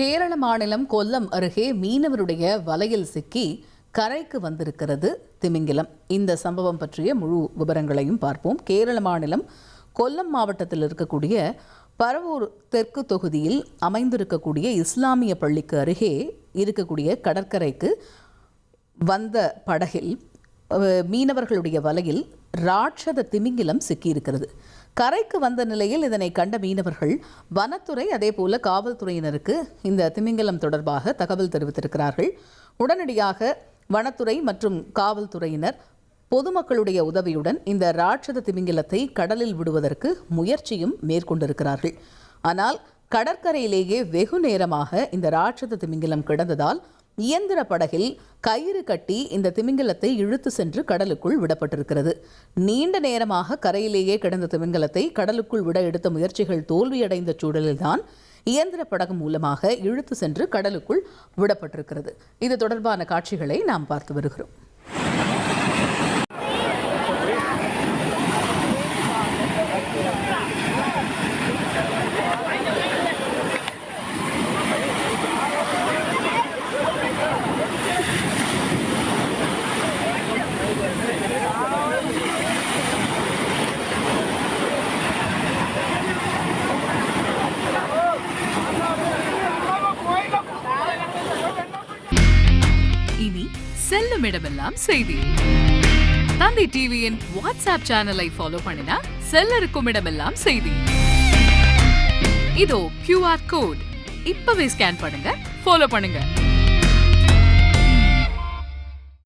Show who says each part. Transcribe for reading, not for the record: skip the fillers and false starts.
Speaker 1: கேரள மாநிலம் கொல்லம் அருகே மீனவருடைய வலையில் சிக்கி கரைக்கு வந்திருக்கிறது திமிங்கிலம். இந்த சம்பவம் பற்றிய முழு விவரங்களையும் பார்ப்போம். கேரள மாநிலம் கொல்லம் மாவட்டத்தில் இருக்கக்கூடிய பரவூர் தெற்கு தொகுதியில் அமைந்திருக்கக்கூடிய இஸ்லாமிய பள்ளிக்கு அருகே இருக்கக்கூடிய கடற்கரைக்கு வந்த படகில் மீனவர்களுடைய வலையில் ராட்சத திமிங்கிலம் சிக்கியிருக்கிறது. கரைக்கு வந்த நிலையில் இதனை கண்ட மீனவர்கள் வனத்துறை அதேபோல காவல்துறையினருக்கு இந்த திமிங்கிலம் தொடர்பாக தகவல் தெரிவித்திருக்கிறார்கள். உடனடியாக வனத்துறை மற்றும் காவல்துறையினர் பொதுமக்களுடைய உதவியுடன் இந்த ராட்சத திமிங்கிலத்தை கடலில் விடுவதற்கு முயற்சியும் மேற்கொண்டிருக்கிறார்கள். ஆனால் கடற்கரையிலேயே வெகு நேரமாக இந்த ராட்சத திமிங்கிலம் கிடந்ததால் இயந்திர படகில் கயிறு கட்டி இந்த திமிங்கலத்தை இழுத்து சென்று கடலுக்குள் விடப்பட்டிருக்கிறது. நீண்ட நேரமாக கரையிலேயே கிடந்த திமிங்கலத்தை கடலுக்குள் விட எடுத்த முயற்சிகள் தோல்வியடைந்த சூழலில்தான் இயந்திர படகு மூலமாக இழுத்து சென்று கடலுக்குள் விடப்பட்டிருக்கிறது. இது தொடர்பான காட்சிகளை நாம் பார்த்து வருகிறோம்.
Speaker 2: இனி செல்லும் இடமெல்லாம் செய்தி. தந்தை டிவியின் வாட்ஸ்அப் சேனலை ஃபாலோ பண்ணினா செல்ல இருக்கும் இடமெல்லாம் செய்தி. இதோ QR கோட் இப்பவே ஸ்கேன் பண்ணுங்க, ஃபாலோ பண்ணுங்க.